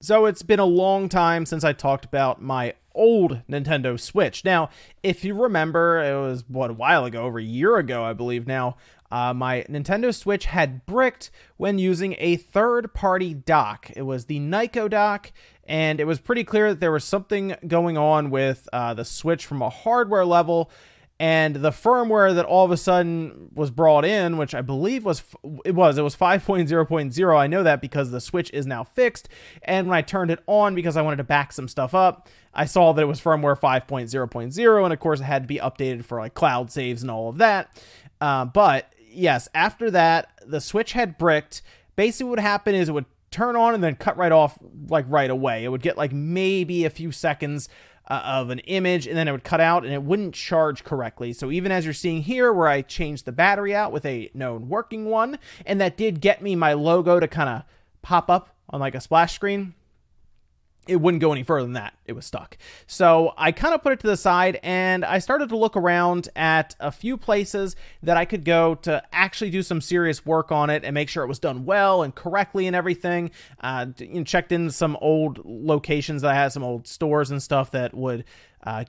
So it's been a long time since I talked about my old Nintendo Switch. Now, if you remember, it was, a while ago, over a year ago, I believe now, my Nintendo Switch had bricked when using a third-party dock. It was the Nyko dock, and it was pretty clear that there was something going on with the Switch from a hardware level. And the firmware that all of a sudden was brought in, which I believe was 5.0.0. I know that because the Switch is now fixed. And when I turned it on because I wanted to back some stuff up, I saw that it was firmware 5.0.0. And of course, it had to be updated for like cloud saves and all of that. But yes, after that, the Switch had bricked. Basically, what would happen is it would turn on and then cut right off like right away. It would get like maybe a few seconds of an image, and then it would cut out and it wouldn't charge correctly. So even as you're seeing here where I changed the battery out with a known working one, and that did get me my logo to kind of pop up on like a splash screen, it wouldn't go any further than that. It was stuck. So I kind of put it to the side and I started to look around at a few places that I could go to actually do some serious work on it and make sure it was done well and correctly and everything. Checked in some old locations that I had, some old stores and stuff that would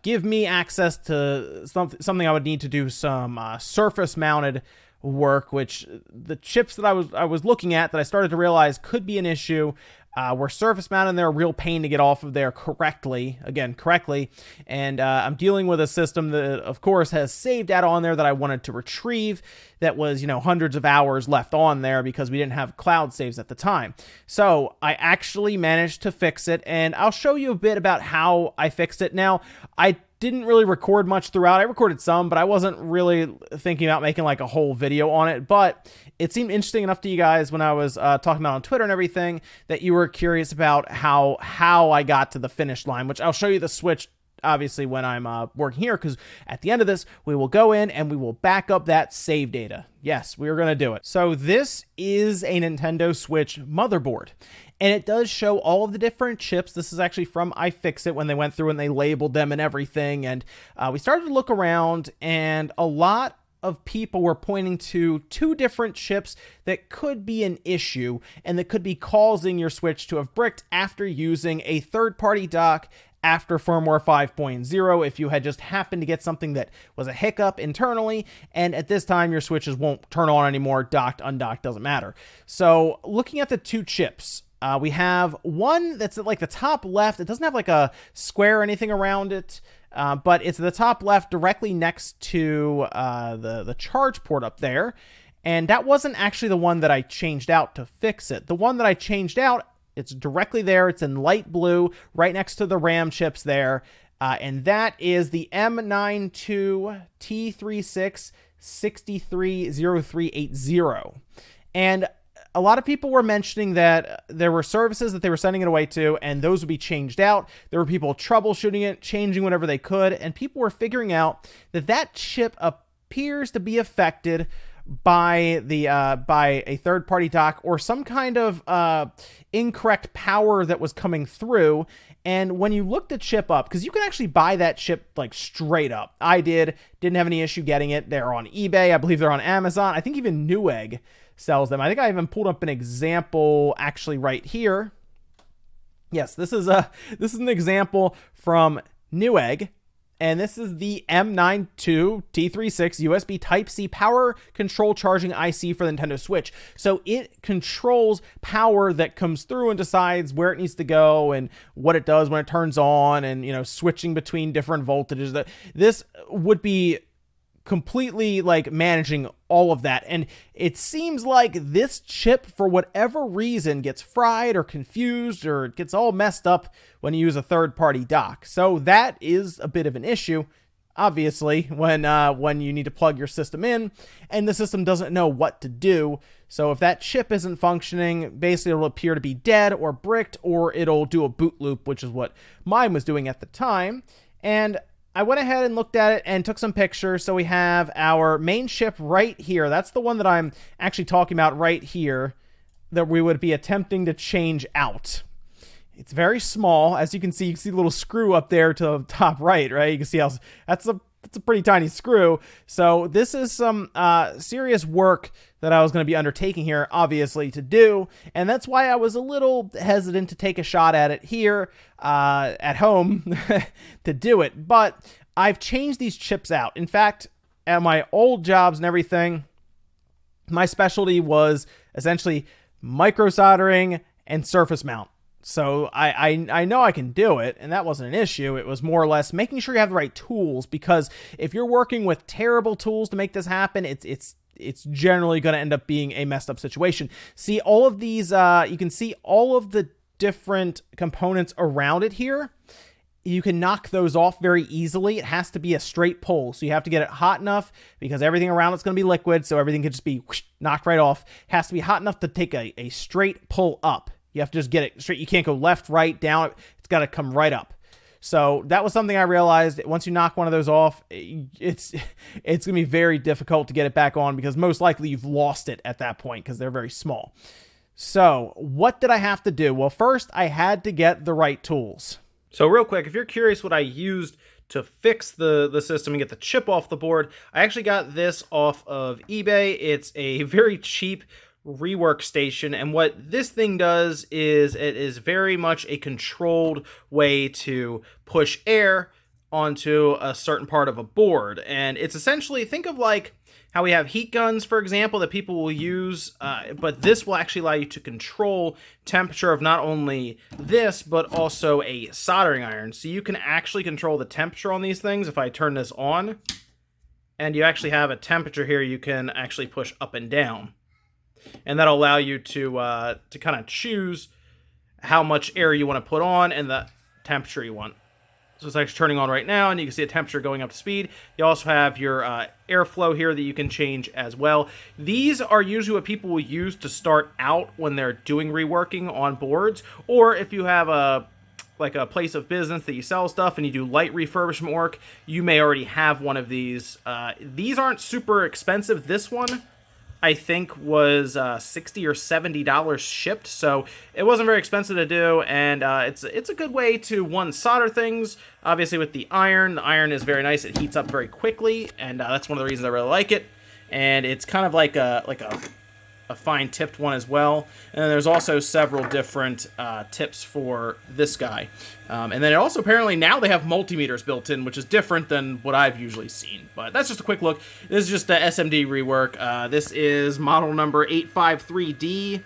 give me access to something I would need to do some surface mounted work, which the chips that I was looking at that I started to realize could be an issue were surface mounted, and they're a real pain to get off of there correctly. And I'm dealing with a system that, of course, has saved data on there that I wanted to retrieve that was, hundreds of hours left on there because we didn't have cloud saves at the time. So I actually managed to fix it, and I'll show you a bit about how I fixed it. Now, I didn't really record much throughout. I recorded some, but I wasn't really thinking about making like a whole video on it. But it seemed interesting enough to you guys when I was talking about it on Twitter and everything that you were curious about how I got to the finish line, which I'll show you the Switch obviously when I'm working here, because at the end of this, we will go in and we will back up that save data. Yes, we are going to do it. So this is a Nintendo Switch motherboard. And it does show all of the different chips. This is actually from iFixit when they went through and they labeled them and everything. And we started to look around, and a lot of people were pointing to two different chips that could be an issue and that could be causing your Switch to have bricked after using a third-party dock after firmware 5.0, if you had just happened to get something that was a hiccup internally, and at this time your switches won't turn on anymore, docked, undocked, doesn't matter. So looking at the two chips, we have one that's at like the top left. It doesn't have like a square or anything around it, but it's at the top left directly next to the charge port up there. And that wasn't actually the one that I changed out to fix it. The one that I changed out, it's directly there. It's in light blue, right next to the RAM chips there. And that is the M92T36630380. And a lot of people were mentioning that there were services that they were sending it away to, and those would be changed out. There were people troubleshooting it, changing whatever they could, and people were figuring out that that chip appears to be affected by a third-party dock or some kind of incorrect power that was coming through. And when you look the chip up, because you can actually buy that chip like straight up. I didn't have any issue getting it. They're on eBay. I believe they're on Amazon. I think even Newegg sells them. I think I even pulled up an example actually right here. Yes, this is an example from Newegg. And this is the M92T36 USB Type-C power control charging IC for the Nintendo Switch. So it controls power that comes through and decides where it needs to go and what it does when it turns on, and, switching between different voltages. This would be completely like managing all of that. And it seems like this chip, for whatever reason, gets fried or confused or it gets all messed up when you use a third-party dock. So that is a bit of an issue, obviously, when you need to plug your system in and the system doesn't know what to do. So if that chip isn't functioning, basically it'll appear to be dead or bricked, or it'll do a boot loop, which is what mine was doing at the time. And I went ahead and looked at it and took some pictures. So we have our main chip right here. That's the one that I'm actually talking about right here that we would be attempting to change out. It's very small. As you can see the little screw up there to the top right? You can see how that's a that's a pretty tiny screw. So this is some serious work that I was going to be undertaking here, obviously, to do. And that's why I was a little hesitant to take a shot at it here at home to do it. But I've changed these chips out. In fact, at my old jobs and everything, my specialty was essentially micro soldering and surface mount. So I know I can do it, and that wasn't an issue. It was more or less making sure you have the right tools, because if you're working with terrible tools to make this happen, it's generally going to end up being a messed up situation. See all of these, you can see all of the different components around it here. You can knock those off very easily. It has to be a straight pull, so you have to get it hot enough, because everything around it's going to be liquid, so everything can just be whoosh, knocked right off. It has to be hot enough to take a straight pull up. You have to just get it straight. You can't go left, right, down. It's got to come right up. So that was something I realized. Once you knock one of those off, it's going to be very difficult to get it back on, because most likely you've lost it at that point, because they're very small. So what did I have to do? Well, first I had to get the right tools. So real quick, if you're curious what I used to fix the system and get the chip off the board, I actually got this off of eBay. It's a very cheap rework station, and what this thing does is it is very much a controlled way to push air onto a certain part of a board. And it's essentially, think of like how we have heat guns, for example, that people will use, but this will actually allow you to control temperature of not only this, but also a soldering iron. So you can actually control the temperature on these things. If I turn this on, and you actually have a temperature here, you can actually push up and down. And that'll allow you to kind of choose how much air you want to put on and the temperature you want. So it's actually turning on right now, and you can see the temperature going up to speed. You also have your airflow here that you can change as well. These are usually what people will use to start out when they're doing reworking on boards, or if you have a place of business that you sell stuff and you do light refurbishment work, you may already have one of these. These aren't super expensive. This one, I think, was $60 or $70 shipped, so it wasn't very expensive to do, and it's a good way to, one, solder things. Obviously, with the iron is very nice. It heats up very quickly, and that's one of the reasons I really like it. And it's kind of like a fine tipped one as well. And then there's also several different tips for this guy. And then it also, apparently now they have multimeters built in, which is different than what I've usually seen. But that's just a quick look. This is just the SMD rework. This is model number 853D.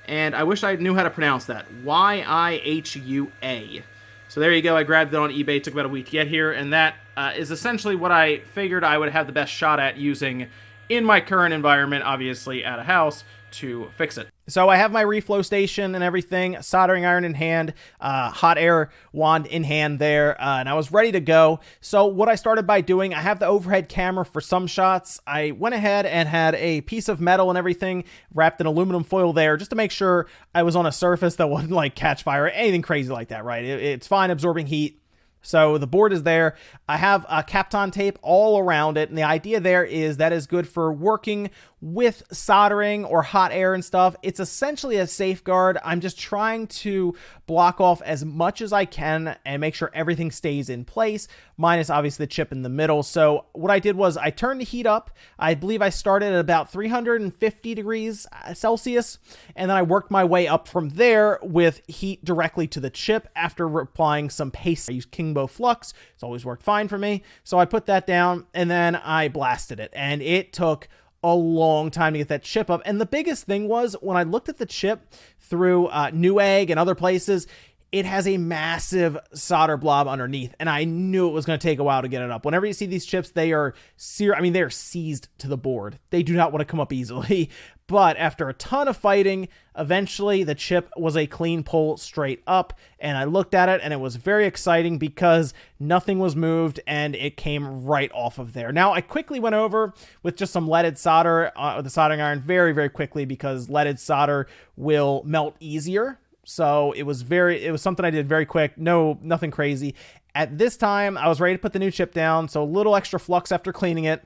And I wish I knew how to pronounce that. YIHUA. So there you go. I grabbed it on eBay. It took about a week to get here. And that is essentially what I figured I would have the best shot at using in my current environment, obviously at a house, to fix it. So I have my reflow station and everything, soldering iron in hand, hot air wand in hand there, and I was ready to go. So what I started by doing, I have the overhead camera for some shots. I went ahead and had a piece of metal and everything wrapped in aluminum foil there, just to make sure I was on a surface that wouldn't like catch fire or anything crazy like that, right? It's fine absorbing heat. So the board is there. I have Kapton tape all around it, and the idea there is that is good for working with soldering or hot air and stuff. It's essentially a safeguard. I'm just trying to block off as much as I can and make sure everything stays in place, minus obviously the chip in the middle. So what I did was I turned the heat up. I believe I started at about 350 degrees Celsius, and then I worked my way up from there with heat directly to the chip after applying some paste. I used Kingbo Flux. It's always worked fine for me. So I put that down, and then I blasted it, and it took a long time to get that chip up. And the biggest thing was, when I looked at the chip through Newegg and other places, it has a massive solder blob underneath, and I knew it was going to take a while to get it up. Whenever you see these chips, they are they are seized to the board. They do not want to come up easily. But after a ton of fighting, eventually the chip was a clean pull straight up, and I looked at it, and it was very exciting because nothing was moved, and it came right off of there. Now, I quickly went over with just some leaded solder with the soldering iron very, very quickly, because leaded solder will melt easier. So it was something I did very quick. Nothing crazy. At this time, I was ready to put the new chip down, so a little extra flux after cleaning it.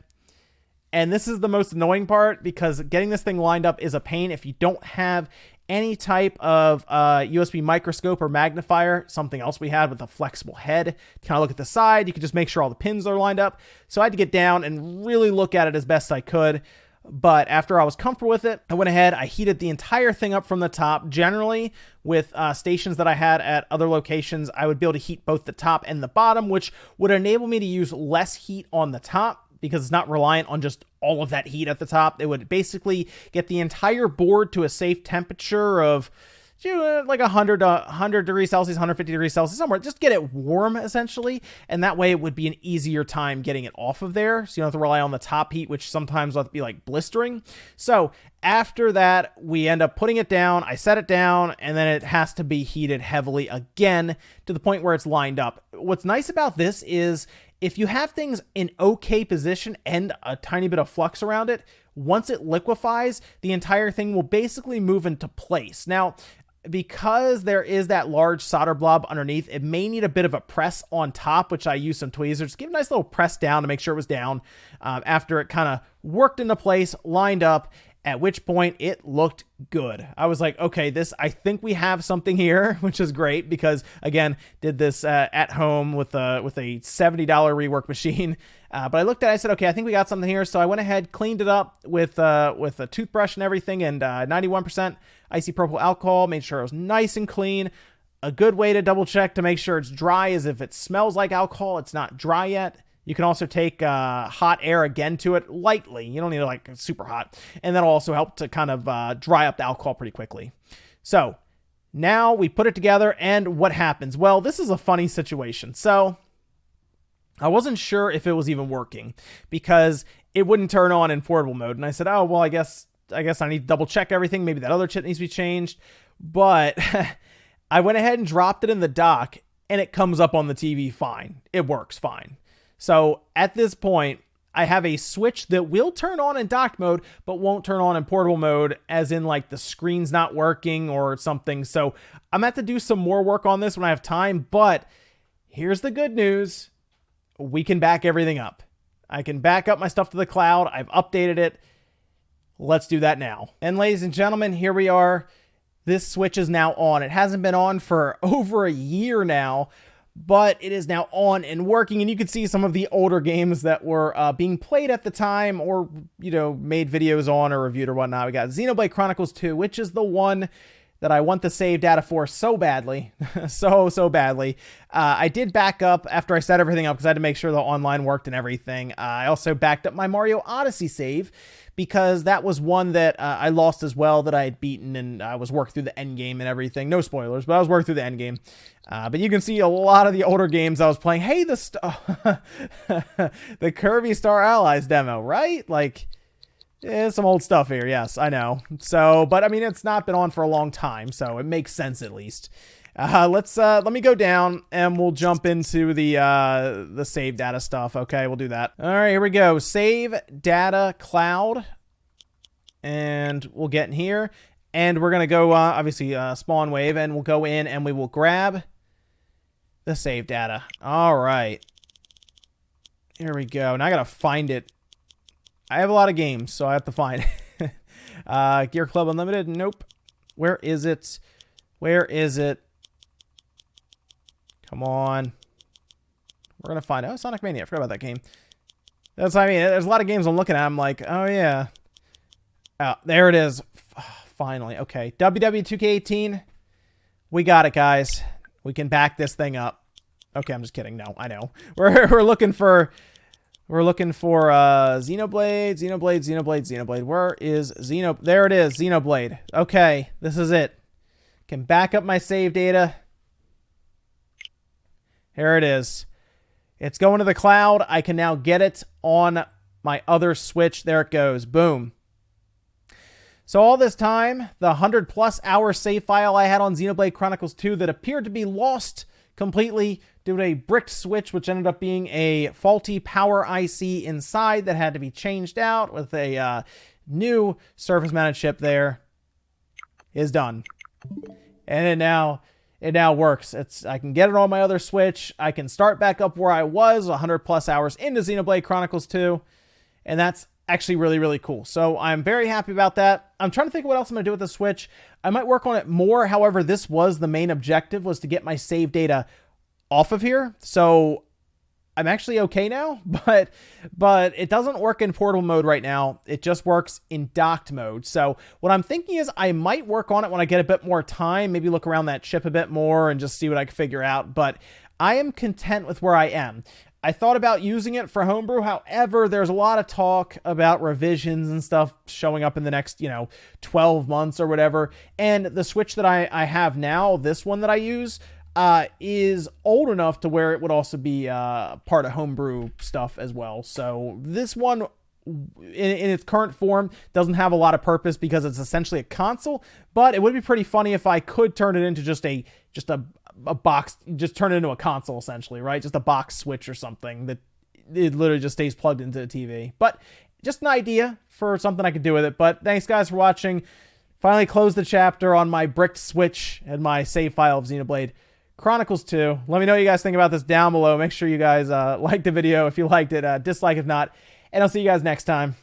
And this is the most annoying part, because getting this thing lined up is a pain if you don't have any type of USB microscope or magnifier, something else we had with a flexible head. Kind of look at the side. You can just make sure all the pins are lined up. So I had to get down and really look at it as best I could. But after I was comfortable with it, I went ahead, I heated the entire thing up from the top. Generally, with stations that I had at other locations, I would be able to heat both the top and the bottom, which would enable me to use less heat on the top because it's not reliant on just all of that heat at the top. It would basically get the entire board to a safe temperature of like 100 degrees Celsius, 150 degrees Celsius, somewhere. Just get it warm, essentially. And that way it would be an easier time getting it off of there. So you don't have to rely on the top heat, which sometimes will have to be like blistering. So after that, we end up putting it down. I set it down, and then it has to be heated heavily again to the point where it's lined up. What's nice about this is if you have things in okay position and a tiny bit of flux around it, once it liquefies, the entire thing will basically move into place. Now, because there is that large solder blob underneath, it may need a bit of a press on top, which I use some tweezers. Give a nice little press down to make sure it was down after it kind of worked into place, lined up, at which point it looked good. I was like, okay, I think we have something here, which is great because, again, did this at home with a $70 rework machine. But I looked at it, I said, okay, I think we got something here. So I went ahead, cleaned it up with a toothbrush and everything, and 91% isopropyl alcohol, made sure it was nice and clean. A good way to double check to make sure it's dry is if it smells like alcohol, it's not dry yet. You can also take hot air again to it lightly. You don't need it like super hot. And that'll also help to kind of dry up the alcohol pretty quickly. So now we put it together, and what happens? Well, this is a funny situation. So I wasn't sure if it was even working because it wouldn't turn on in portable mode. And I said, oh, well, I guess I need to double check everything. Maybe that other chip needs to be changed. But I went ahead and dropped it in the dock, and it comes up on the TV fine. It works fine. So at this point, I have a switch that will turn on in docked mode, but won't turn on in portable mode, as in like the screen's not working or something. So I'm going to have to do some more work on this when I have time. But here's the good news. We can back everything up. I can back up my stuff to the cloud. I've updated it. Let's do that now. And ladies and gentlemen, here we are. This switch is now on. It hasn't been on for over a year now, but it is now on and working. And you can see some of the older games that were being played at the time or, made videos on or reviewed or whatnot. We got Xenoblade Chronicles 2, which is the one that I want the save data for so badly. so badly. I did back up after I set everything up because I had to make sure the online worked and everything. I also backed up my Mario Odyssey save because that was one that I lost as well, that I had beaten, and I was working through the end game and everything. No spoilers, but I was working through the end game. But you can see a lot of the older games I was playing. Hey, the Kirby Star Allies demo, right? Like, some old stuff here. Yes, I know. So, but I mean, it's not been on for a long time, so it makes sense at least. Let me go down and we'll jump into the save data stuff. Okay, we'll do that. All right, here we go. Save data cloud, and we'll get in here, and we're gonna go obviously spawn wave, and we'll go in and we will grab the save data. All right, here we go. Now I gotta find it. I have a lot of games, so I have to find it. Gear Club Unlimited. Nope. Where is it? Where is it? Come on. We're going to find it. Oh, Sonic Mania. I forgot about that game. That's what I mean. There's a lot of games I'm looking at. I'm like, oh, yeah. Oh, there it is. Finally. Okay. WW 2K18. We got it, guys. We can back this thing up. Okay, I'm just kidding. No, I know. We're looking for Xenoblade. Where is Xeno? There it is. Xenoblade. Okay, this is it. Can back up my save data. Here it is. It's going to the cloud. I can now get it on my other Switch. There it goes. Boom. So all this time, the 100+ hour save file I had on Xenoblade Chronicles 2 that appeared to be lost completely due to a bricked Switch, which ended up being a faulty power IC inside that had to be changed out with a new surface mounted chip there, is done. And it now works. I can get it on my other Switch. I can start back up where I was 100+ hours into Xenoblade Chronicles 2. And that's actually really, really cool. So I'm very happy about that. I'm trying to think of what else I'm going to do with the Switch. I might work on it more. However, this was the main objective, was to get my save data off of here. So I'm actually okay now, but it doesn't work in portable mode right now. It just works in docked mode. So what I'm thinking is I might work on it when I get a bit more time, maybe look around that chip a bit more and just see what I can figure out. But I am content with where I am. I thought about using it for homebrew. However, there's a lot of talk about revisions and stuff showing up in the next, 12 months or whatever. And the Switch that I have now, this one that I use, is old enough to where it would also be part of homebrew stuff as well. So this one, in its current form, doesn't have a lot of purpose because it's essentially a console. But it would be pretty funny if I could turn it into just a box, just turn it into a console essentially, right? Just a box Switch or something that it literally just stays plugged into the TV. But just an idea for something I could do with it. But thanks guys for watching. Finally closed the chapter on my bricked Switch and my save file of Xenoblade Chronicles 2. Let me know what you guys think about this down below. Make sure you guys like the video if you liked it, dislike if not, and I'll see you guys next time.